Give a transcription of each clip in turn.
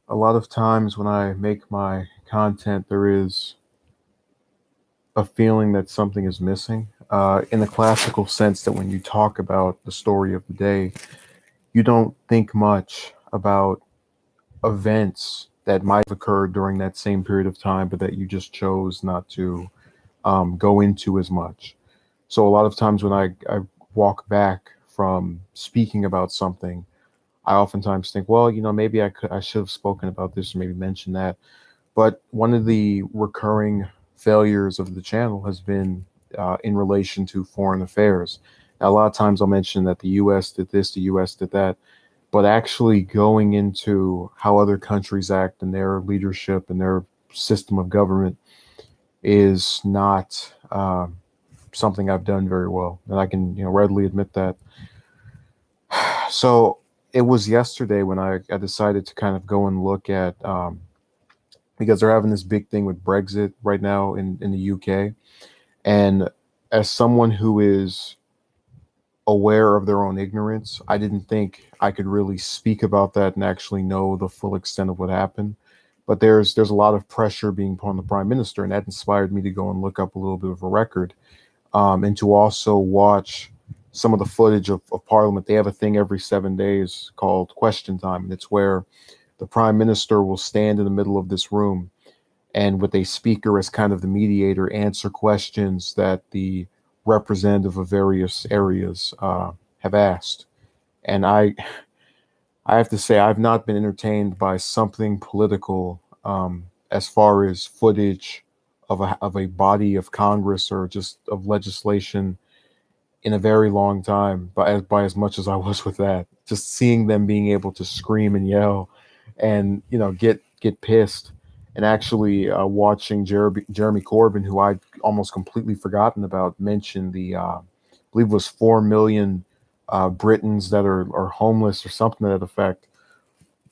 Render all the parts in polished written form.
A lot of times when I make my content, there is a feeling that something is missing. In the classical sense, that when you talk about the story of the day, you don't think much about events that might have occurred during that same period of time, but that you just chose not to go into as much. So a lot of times when I walk back from speaking about something, I oftentimes think, well, maybe I should have spoken about this or maybe mentioned that. But one of the recurring failures of the channel has been in relation to foreign affairs. Now, a lot of times I'll mention that the U.S. did this, the U.S. did that, but actually going into how other countries act and their leadership and their system of government is not something I've done very well, and I can readily admit that. So it was yesterday when I decided to kind of go and look at because they're having this big thing with Brexit right now in the UK. And as someone who is aware of their own ignorance, I didn't think I could really speak about that and actually know the full extent of what happened. But there's a lot of pressure being put on the prime minister, and that inspired me to go and look up a little bit of a record, and to also watch some of the footage of Parliament. They have a thing every 7 days called Question Time, and it's where the prime minister will stand in the middle of this room and with a speaker as kind of the mediator, answer questions that the representative of various areas have asked. And I have to say, I've not been entertained by something political as far as footage of a body of Congress or just of legislation in a very long time, by as much as I was with that. Just seeing them being able to scream and yell and get pissed, and actually watching Jeremy Corbyn, who I'd almost completely forgotten about, mention I believe it was 4 million Britons that are homeless or something to that effect,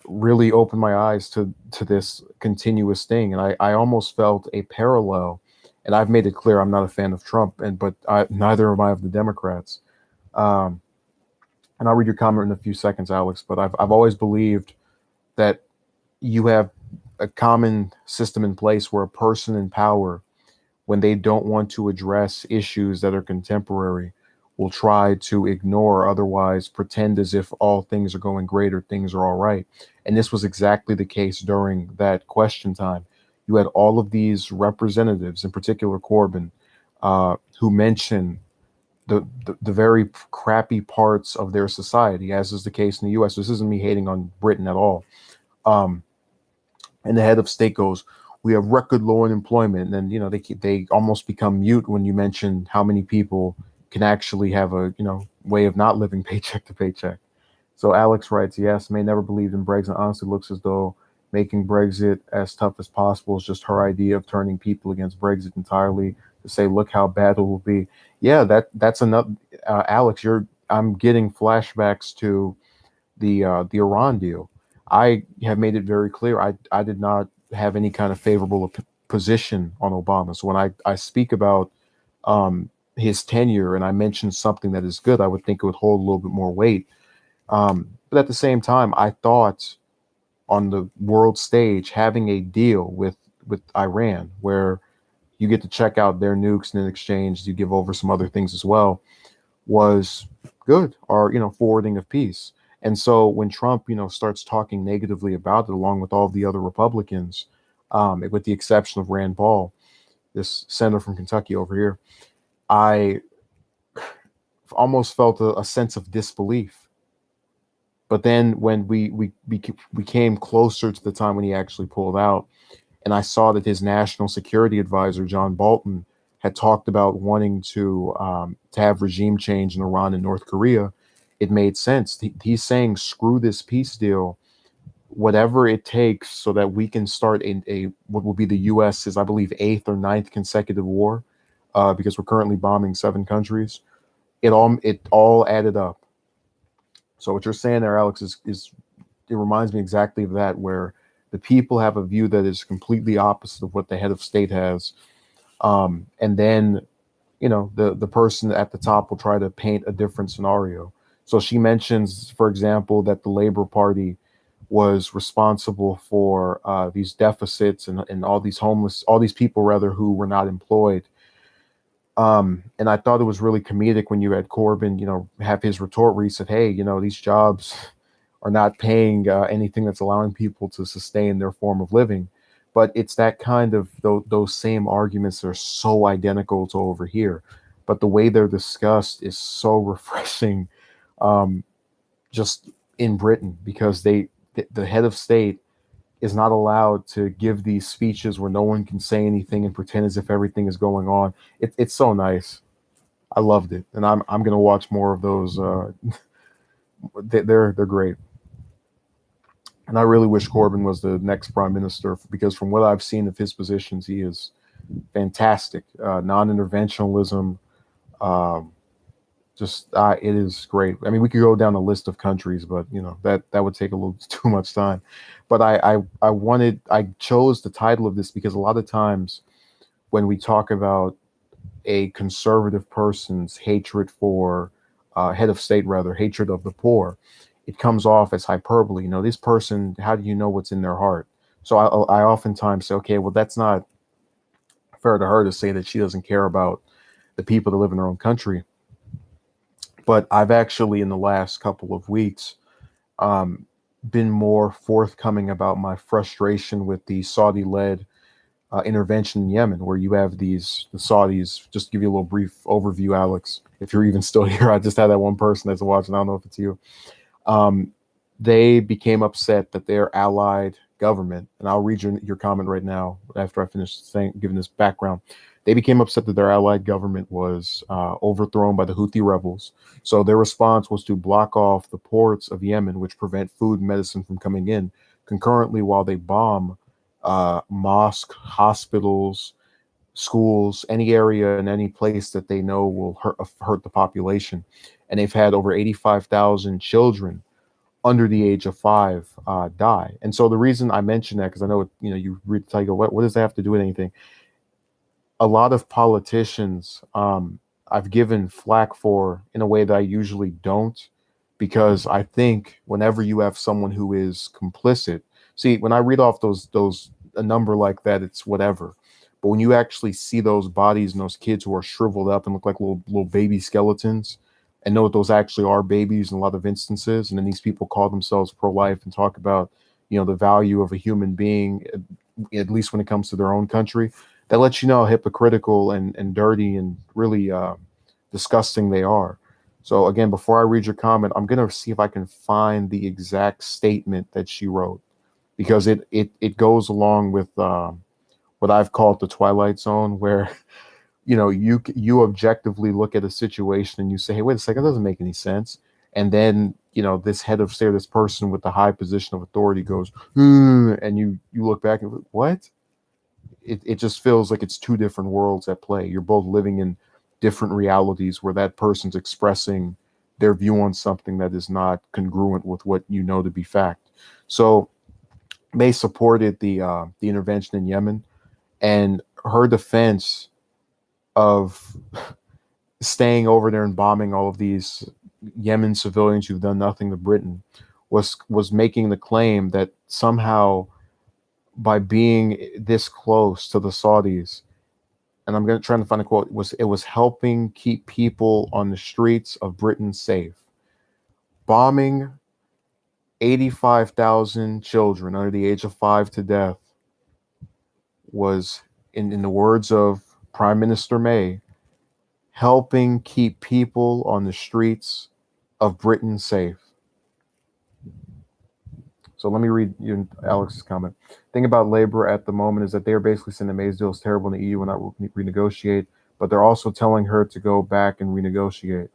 really opened my eyes to this continuous thing, and I almost felt a parallel. And I've made it clear I'm not a fan of Trump, neither am I of the Democrats. Um, and I'll read your comment in a few seconds, Alex. But I've always believed that you have a common system in place where a person in power, when they don't want to address issues that are contemporary, will try to ignore, otherwise pretend as if all things are going great or things are all right. And this was exactly the case during that question time. You had all of these representatives, in particular Corbyn, who mention the very crappy parts of their society, as is the case in the U.S. This isn't me hating on Britain at all. Um, and the head of state goes, "We have record low unemployment," and then they almost become mute when you mention how many people can actually have a way of not living paycheck to paycheck. So Alex writes, "Yes, May never believed in Brexit. Honestly, looks as though making Brexit as tough as possible is just her idea of turning people against Brexit entirely, to say, look how bad it will be." Yeah, that's enough. Alex, I'm getting flashbacks to the Iran deal. I have made it very clear I did not have any kind of favorable position on Obama. So when I speak about his tenure and I mention something that is good, I would think it would hold a little bit more weight. But at the same time, I thought on the world stage, having a deal with Iran where you get to check out their nukes, and in exchange you give over some other things as well, was good, or forwarding of peace. And so when Trump starts talking negatively about it, along with all the other Republicans, with the exception of Rand Paul, this senator from Kentucky over here, I almost felt a sense of disbelief. But then when we came closer to the time when he actually pulled out, and I saw that his national security advisor John Bolton had talked about wanting to have regime change in Iran and North Korea, it made sense. He's saying, screw this peace deal, whatever it takes, so that we can start a what will be the U.S.'s, I believe, eighth or ninth consecutive war, because we're currently bombing 7 countries. It all added up. So what you're saying there, Alex, is it reminds me exactly of that, where the people have a view that is completely opposite of what the head of state has, and then the person at the top will try to paint a different scenario. So she mentions, for example, that the Labor Party was responsible for these deficits and all these people rather who were not employed. And I thought it was really comedic when you had Corbyn, have his retort where he said, "Hey, these jobs are not paying anything that's allowing people to sustain their form of living." But it's that kind of those same arguments that are so identical to over here, but the way they're discussed is so refreshing. Um, just in Britain, because the head of state is not allowed to give these speeches where no one can say anything and pretend as if everything is going on. It's so nice. I loved it, and I'm gonna watch more of those. They're great, and I really wish Corbyn was the next prime minister because from what I've seen of his positions, he is fantastic. Non-interventionalism, um, just it is great. I mean, we could go down a list of countries, but that would take a little too much time. But I chose the title of this because a lot of times when we talk about a conservative person's hatred for head of state, rather hatred of the poor, it comes off as hyperbole. This person, how do you know what's in their heart? So I oftentimes say, okay, well, that's not fair to her to say that she doesn't care about the people that live in her own country. But I've actually, in the last couple of weeks, um, been more forthcoming about my frustration with the Saudi-led intervention in Yemen, where you have the Saudis. Just to give you a little brief overview, Alex, if you're even still here. I just had that one person that's watching. I don't know if it's you. Um, they became upset that their allied government, and I'll read your comment right now after I finish giving this background. They became upset that their allied government was overthrown by the Houthi rebels. So their response was to block off the ports of Yemen, which prevent food and medicine from coming in, concurrently while they bomb mosques, hospitals, schools, any area and any place that they know will hurt the population. And they've had over 85,000 children under the age of 5 die. And so the reason I mention that, because I know you read the title, what does that have to do with anything? A lot of politicians I've given flack for in a way that I usually don't, because I think whenever you have someone who is complicit, see, when I read off those a number like that, it's whatever. But when you actually see those bodies and those kids who are shriveled up and look like little baby skeletons, and know that those actually are babies in a lot of instances, and then these people call themselves pro-life and talk about the value of a human being, at least when it comes to their own country, that lets you know how hypocritical and dirty and really disgusting they are. So again, before I read your comment, I'm gonna see if I can find the exact statement that she wrote, because it goes along with what I've called the Twilight Zone, where you objectively look at a situation and you say, hey, wait a second, that doesn't make any sense. And then this head of state, this person with the high position of authority goes, and you look back and look, what? It just feels like it's two different worlds at play. You're both living in different realities where that person's expressing their view on something that is not congruent with what you know to be fact. So May supported the intervention in Yemen, and her defense of staying over there and bombing all of these Yemen civilians who've done nothing to Britain was making the claim that somehow by being this close to the Saudis, and I'm going to try to find a quote, it was helping keep people on the streets of Britain safe. Bombing 85,000 children under the age of 5 to death was, in the words of Prime Minister May, helping keep people on the streets of Britain safe. So let me read you Alex's comment. The thing about Labour at the moment is that they are basically saying that May's deal is terrible and the EU will not renegotiate, but they're also telling her to go back and renegotiate.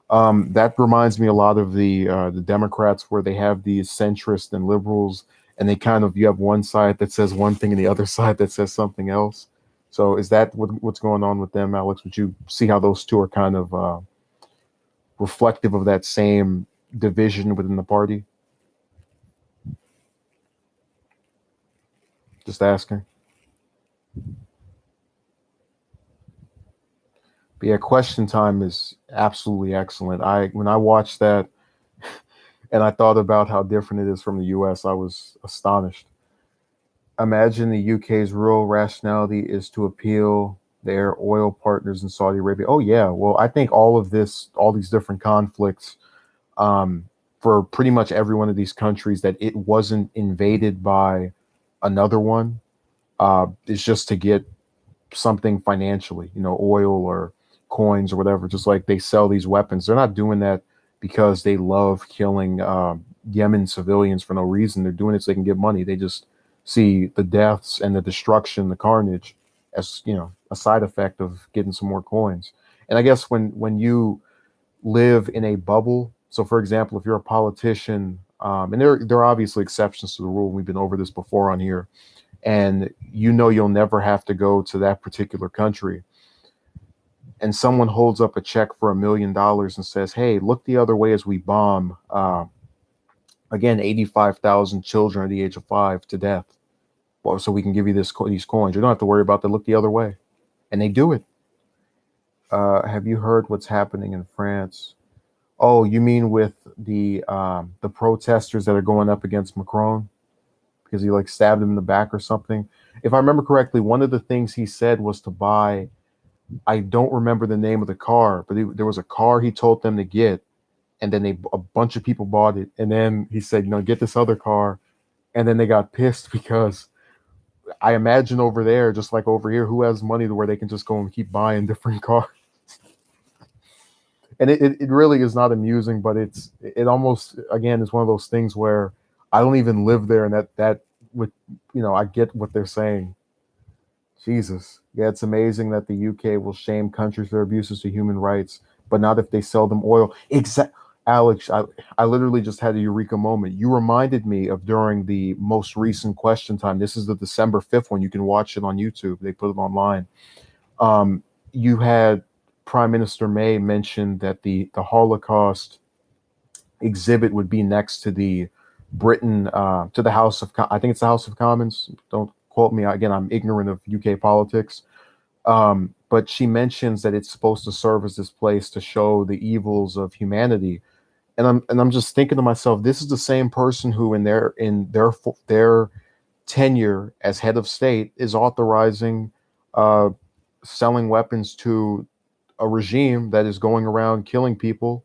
That reminds me a lot of the Democrats, where they have these centrists and liberals, and they kind of, you have one side that says one thing and the other side that says something else. So is that what's going on with them, Alex? Would you see how those two are kind of reflective of that same division within the party? Just asking. But yeah, question time is absolutely excellent. When I watched that, and I thought about how different it is from the US. I was astonished. Imagine the UK's real rationality is to appeal their oil partners in Saudi Arabia. Oh yeah, well I think all of this, all these different conflicts, um, for pretty much every one of these countries, that it wasn't invaded by another one, is just to get something financially, oil or coins or whatever. Just like they sell these weapons, they're not doing that because they love killing Yemen civilians for no reason. They're doing it so they can get money. They just see the deaths and the destruction, the carnage, as a side effect of getting some more coins. And I guess when you live in a bubble, so for example, if you're a politician, and there are obviously exceptions to the rule. We've been over this before on here, and you'll never have to go to that particular country, and someone holds up a check for $1 million and says, hey, look the other way as we bomb, again, 85,000 children at the age of 5 to death, well, so we can give you these coins. You don't have to worry about that. Look the other way. And they do it. Have you heard what's happening in France? Oh, you mean with the protesters that are going up against Macron because he like stabbed him in the back or something? If I remember correctly, one of the things he said was to buy. I don't remember the name of the car, but there was a car he told them to get, and then a bunch of people bought it, and then he said, get this other car, and then they got pissed because I imagine over there, just like over here, who has money to where they can just go and keep buying different cars. And it really is not amusing, but it almost, again, is one of those things where I don't even live there, and that would, I get what they're saying. Jesus. Yeah, it's amazing that the UK will shame countries for their abuses to human rights, but not if they sell them oil. Alex, I literally just had a eureka moment. You reminded me of during the most recent question time. This is the December 5th one. You can watch it on YouTube. They put it online. You had Prime Minister May mention that the Holocaust exhibit would be next to the Britain, to the House of, I think it's the House of Commons. Don't quote me. Again, I'm ignorant of UK politics. But she mentions that it's supposed to serve as this place to show the evils of humanity. And I'm just thinking to myself, this is the same person who in their tenure as head of state is authorizing selling weapons to a regime that is going around killing people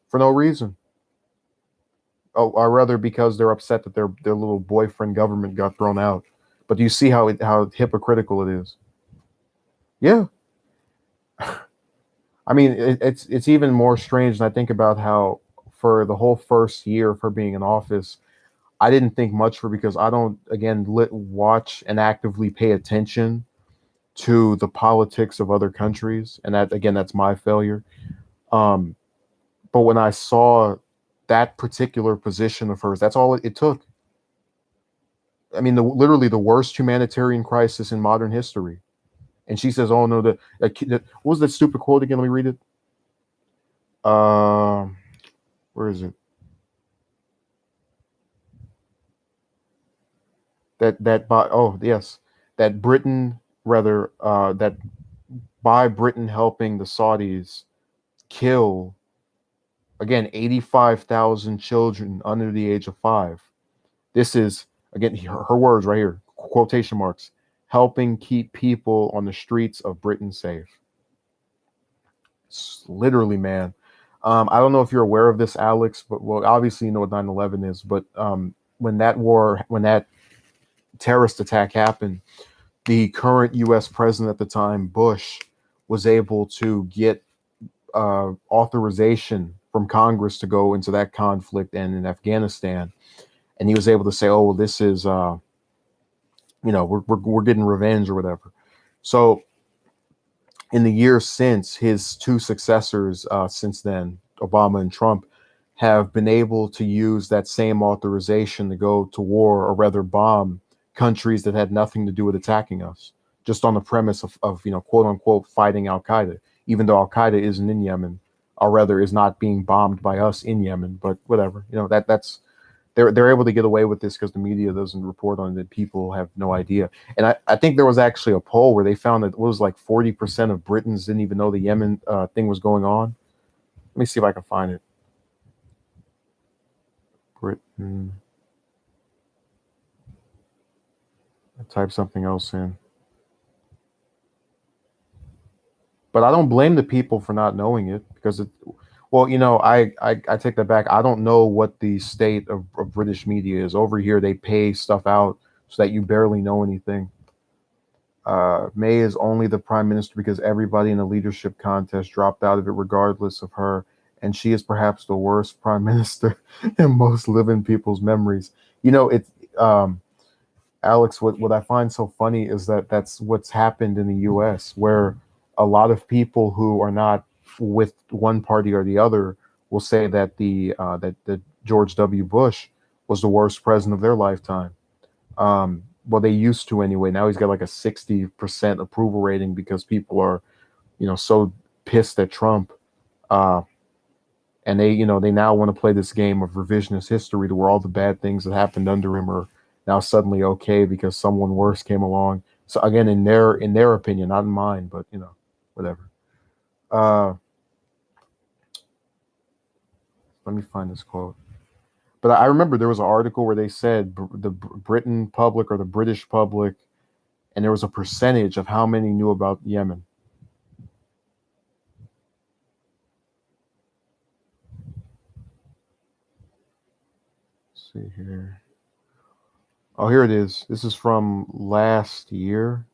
for no reason. Oh, or rather because they're upset that their little boyfriend government got thrown out. But do you see how hypocritical it is? Yeah. I mean, it's even more strange when I think about how for the whole first year of her being in office, I didn't think much for her because I don't, again, watch and actively pay attention to the politics of other countries, and that, again, that's my failure. Um, but when I saw that particular position of hers, that's all it took. I mean, literally the worst humanitarian crisis in modern history. And she says, "Oh no, what was that stupid quote again? Let me read it. Um, where is it? That by oh yes, that Britain rather that by Britain helping the Saudis kill again 85,000 children under the age of 5. This is again her words right here, quotation marks, helping keep people on the streets of Britain safe. Literally, man. I don't know if you're aware of this, Alex, but well, obviously you know what 9/11 is. But when that terrorist attack happened, the current U.S. president at the time, Bush, was able to get authorization from Congress to go into that conflict and in Afghanistan, and he was able to say, "Oh, well, this is we're getting revenge or whatever." So in the years since, his two successors since then, Obama and Trump, have been able to use that same authorization to go to war or rather bomb countries that had nothing to do with attacking us, just on the premise of quote unquote fighting Al Qaeda, even though Al Qaeda isn't in Yemen, or rather is not being bombed by us in Yemen. But whatever, that's they're able to get away with this because the media doesn't report on it. People have no idea. And I think there was actually a poll where they found that it was like 40% of Britons didn't even know the Yemen thing was going on. Let me see if I can find it. Britain. I type something else in. But I don't blame the people for not knowing it because it. Well, I take that back. I don't know what the state of British media is. Over here, they pay stuff out so that you barely know anything. May is only the prime minister because everybody in the leadership contest dropped out of it, regardless of her, and she is perhaps the worst prime minister in most living people's memories. It's Alex. What I find so funny is that that's what's happened in the U.S., where a lot of people who are not with one party or the other will say that that George W. Bush was the worst president of their lifetime. Well, they used to anyway. Now he's got like a 60% approval rating because people are, so pissed at Trump. Uh, and they now want to play this game of revisionist history to where all the bad things that happened under him are now suddenly okay because someone worse came along. So again, in their opinion, not in mine, but whatever. Uh, Let me find this quote. But I remember there was an article where they said the Britain public or the British public, and there was a percentage of how many knew about Yemen. Let's see here. Oh, here it is. This is from last year.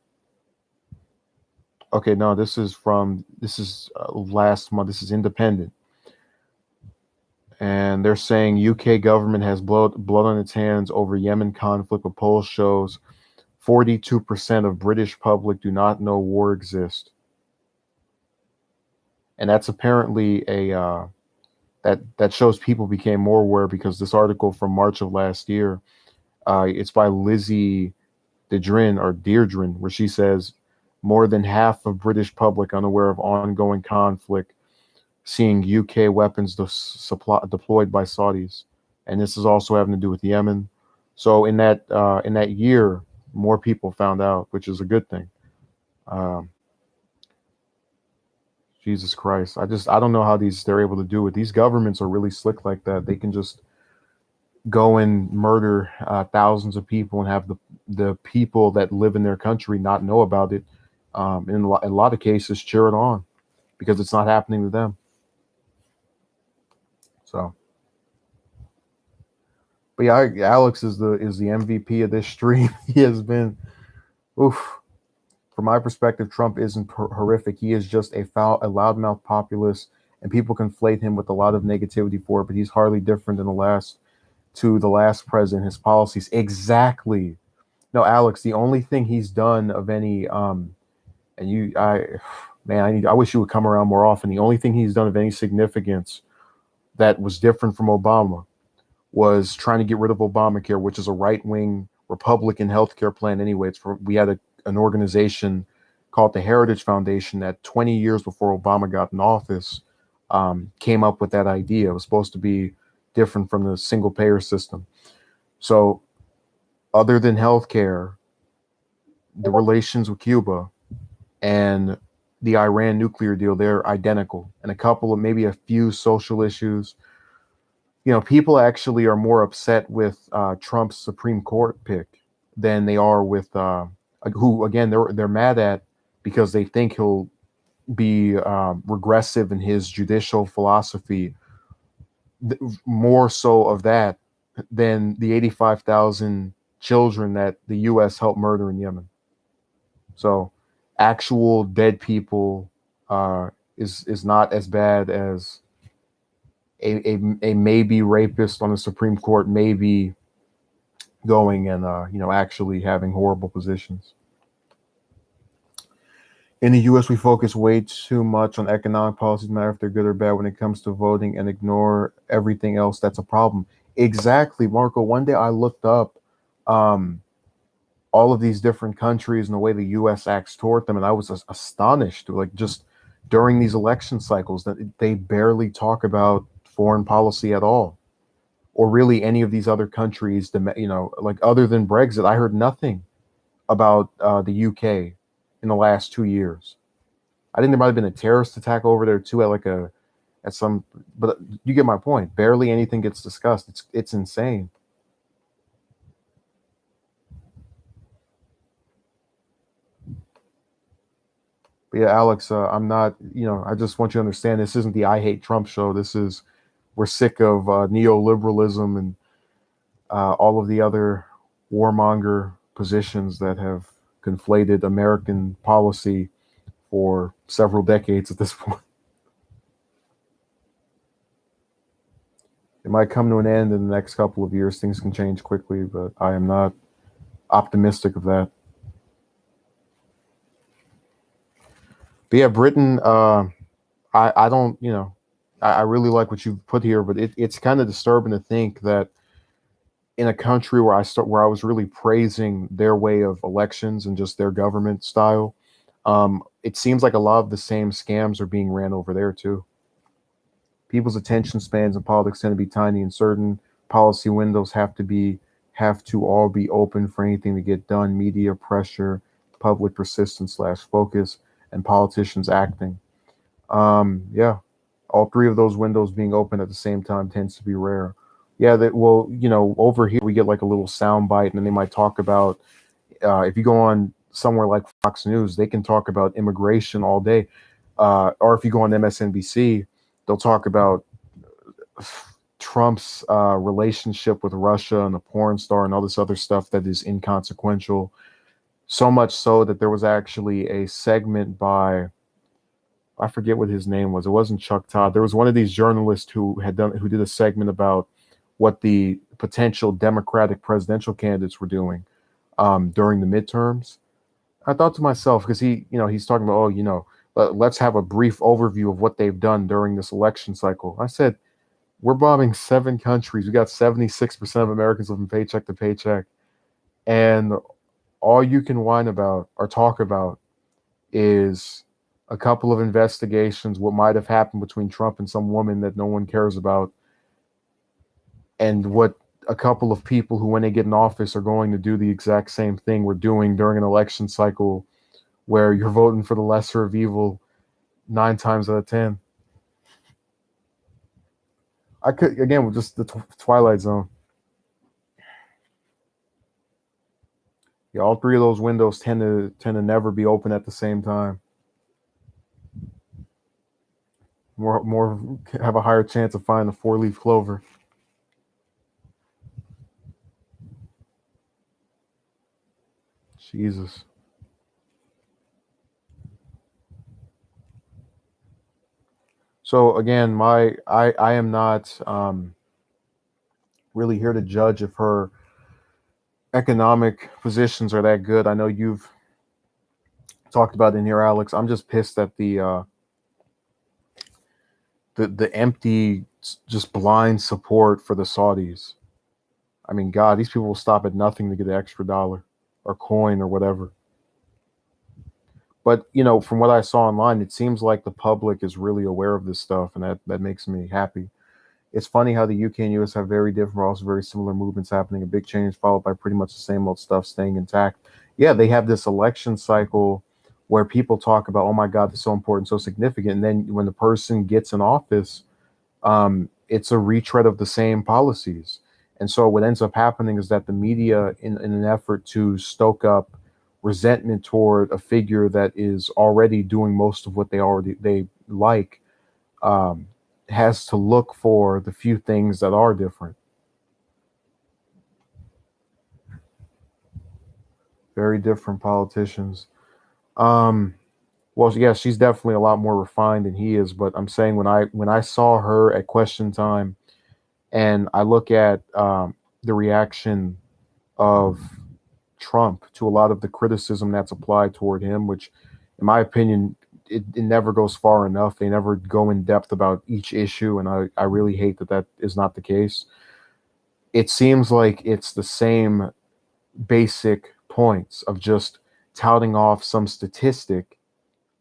Okay, no, this is last month. This is independent. And they're saying UK government has blood on its hands over Yemen conflict. A poll shows 42% of British public do not know war exists. And that's apparently that shows people became more aware because this article from March of last year, it's by Lizzie Deirdre, where she says more than half of British public unaware of ongoing conflict, seeing UK weapons deployed by Saudis, and this is also having to do with Yemen. So in that year, more people found out, which is a good thing. Um, Jesus Christ, I don't know how they're able to do it. These governments are really slick like that. They can just go and murder thousands of people and have the people that live in their country not know about it. In a lot of cases, cheer it on because it's not happening to them. So, but yeah, Alex is the MVP of this stream. He has been, oof. From my perspective, Trump isn't horrific. He is just a loudmouth populist, and people conflate him with a lot of negativity for it. But he's hardly different than the last president. His policies exactly. No, Alex. The only thing he's done of any, and I wish you would come around more often. The only thing he's done of any significance that was different from Obama was trying to get rid of Obamacare, which is a right-wing Republican healthcare plan. Anyway, we had an organization called the Heritage Foundation that 20 years before Obama got in office came up with that idea. It was supposed to be different from the single-payer system. So, other than healthcare, the relations with Cuba and the Iran nuclear deal, they're identical. And a couple of maybe a few social issues. People actually are more upset with Trump's Supreme Court pick than they are with who, again, they're mad at because they think he'll be regressive in his judicial philosophy. More so of that than the 85,000 children that the U.S. helped murder in Yemen. So, actual dead people is not as bad as a maybe rapist on the Supreme Court maybe going and actually having horrible positions. In the U.S., we focus way too much on economic policies, no matter if they're good or bad, when it comes to voting, and ignore everything else. That's a problem. Exactly, Marco. One day I looked up all of these different countries and the way the U.S. acts toward them, and I was astonished. Like, just during these election cycles, that they barely talk about foreign policy at all, or really any of these other countries. Like other than Brexit, I heard nothing about the UK in the last 2 years. I think there might have been a terrorist attack over there too, at like a at some, but you get my point. Barely anything gets discussed. It's insane. But yeah, Alex, I'm not. I just want you to understand this isn't the I hate Trump show. This is we're sick of neoliberalism and all of the other warmonger positions that have conflated American policy for several decades at this point. It might come to an end in the next couple of years. Things can change quickly, but I am not optimistic of that. But yeah, Britain. I don't. I really like what you put here, but it's kind of disturbing to think that in a country where I was really praising their way of elections and just their government style, it seems like a lot of the same scams are being ran over there too. People's attention spans in politics tend to be tiny, and certain policy windows have to all be open for anything to get done. Media pressure, public persistence slash focus, and politicians acting. Yeah, all three of those windows being open at the same time tends to be rare. Yeah, that well, over here we get like a little sound bite, and then they might talk about if you go on somewhere like Fox News, they can talk about immigration all day. Or if you go on MSNBC, they'll talk about Trump's relationship with Russia and the porn star and all this other stuff that is inconsequential. So much so that there was actually a segment by, I forget what his name was. It wasn't Chuck Todd. There was one of these journalists who did a segment about what the potential Democratic presidential candidates were doing during the midterms. I thought to myself, because he's talking about, let's have a brief overview of what they've done during this election cycle. I said, we're bombing 7 countries. We got 76% of Americans living paycheck to paycheck. And all you can whine about or talk about is a couple of investigations, what might have happened between Trump and some woman that no one cares about, and what a couple of people who, when they get in office, are going to do the exact same thing we're doing during an election cycle where you're voting for the lesser of evil 9 times out of 10. I could, again, with just the Twilight Zone. Yeah, all three of those windows tend to never be open at the same time. More have a higher chance of finding a 4-leaf clover. Jesus. So again, I am not really here to judge if her economic positions are that good. I know you've talked about it in here, Alex. I'm just pissed at the empty, just blind support for the Saudis. I mean, God, these people will stop at nothing to get an extra dollar or coin or whatever. But from what I saw online, it seems like the public is really aware of this stuff, and that makes me happy. It's funny how the UK and US have very different, also very similar movements happening. A big change followed by pretty much the same old stuff staying intact. Yeah, they have this election cycle where people talk about, oh my God, this is so important, so significant. And then when the person gets in office, it's a retread of the same policies. And so what ends up happening is that the media, in an effort to stoke up resentment toward a figure that is already doing most of what they like, um, has to look for the few things that are different. Very different politicians. Um, well, yeah, she's definitely a lot more refined than he is. But I'm saying when I saw her at Question Time, and I look at the reaction of Trump to a lot of the criticism that's applied toward him, which, in my opinion, it never goes far enough. They never go in depth about each issue, and I really hate that is not the case. It seems like it's the same basic points of just touting off some statistic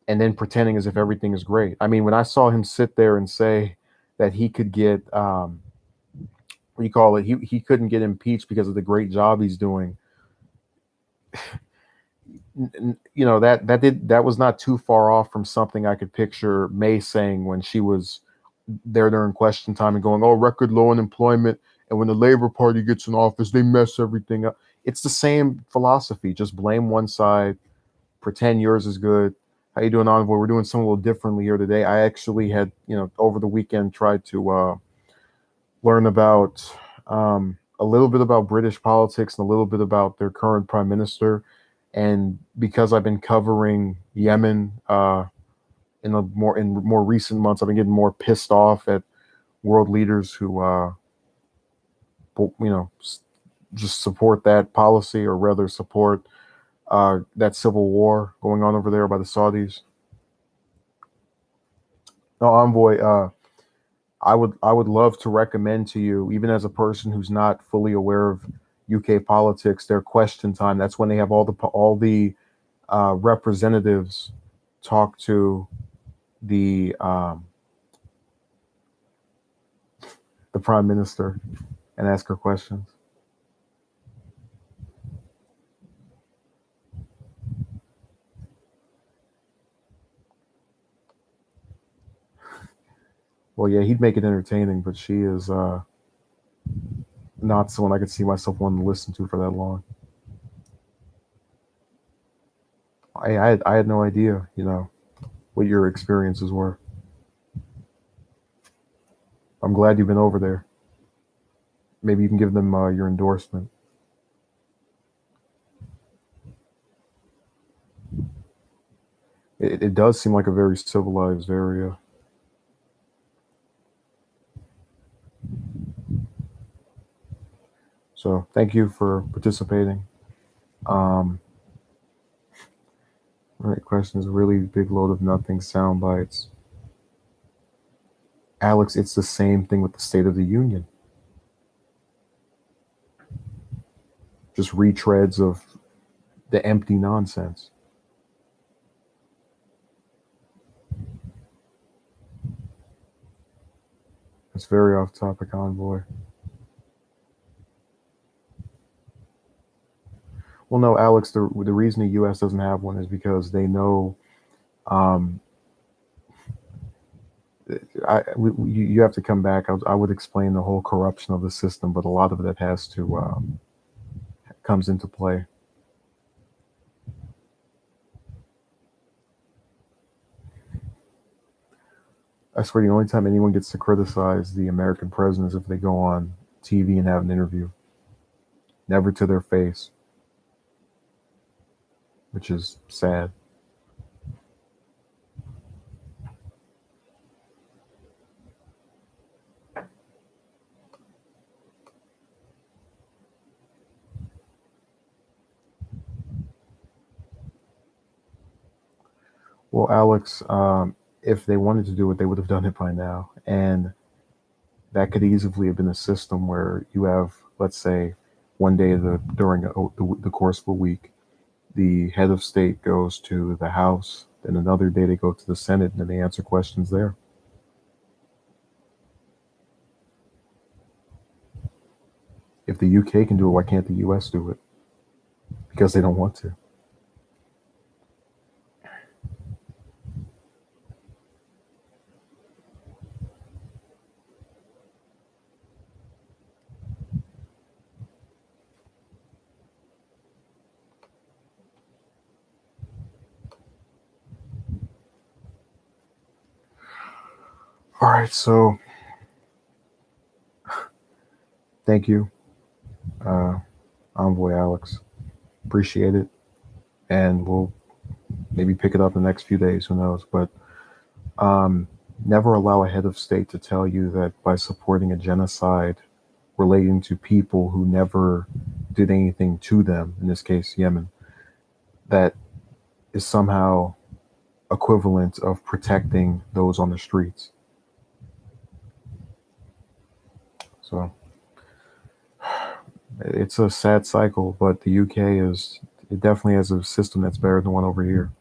and then pretending as if everything is great. I mean, when I saw him sit there and say that he could get what do you call it? He couldn't get impeached because of the great job he's doing. That was not too far off from something I could picture May saying when she was there during question time and going, "Oh, record low unemployment," and when the Labor Party gets in office, they mess everything up. It's the same philosophy. Just blame one side, pretend yours is good. How you doing, Envoy? We're doing something a little differently here today. I actually had, over the weekend tried to learn about a little bit about British politics and a little bit about their current prime minister. And because I've been covering Yemen in more recent months, I've been getting more pissed off at world leaders who, just support that policy, or rather support that civil war going on over there by the Saudis. No, Envoy, I would love to recommend to you, even as a person who's not fully aware of UK politics, their question time. That's when they have all the representatives talk to the the prime minister and ask her questions. Well, yeah, he'd make it entertaining, but she is not someone I could see myself wanting to listen to for that long. I had no idea, what your experiences were. I'm glad you've been over there. Maybe you can give them your endorsement. It does seem like a very civilized area. So thank you for participating. Um, all right, question is a really big load of nothing sound bites. Alex, it's the same thing with the State of the Union. Just retreads of the empty nonsense. It's very off topic, Envoy. Well, no, Alex, the reason the U.S. doesn't have one is because they know um, you have to come back. I would explain the whole corruption of the system, but a lot of it has to comes into play. I swear, the only time anyone gets to criticize the American president is if they go on TV and have an interview. Never to their face, which is sad. Well, Alex, if they wanted to do it, they would have done it by now. And that could easily have been a system where you have, let's say, one day during the course of a week, the head of state goes to the House, then another day they go to the Senate, and then they answer questions there. If the UK can do it, why can't the US do it? Because they don't want to. All right, so thank you, uh, Envoy Alex. Appreciate it. And we'll maybe pick it up in the next few days. Who knows? But um, never allow a head of state to tell you that by supporting a genocide relating to people who never did anything to them, in this case, Yemen, that is somehow equivalent of protecting those on the streets. So it's a sad cycle, but the UK it definitely has a system that's better than the one over here.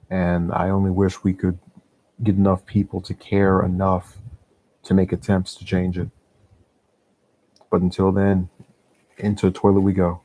And I only wish we could get enough people to care enough to make attempts to change it. But until then, into the toilet we go.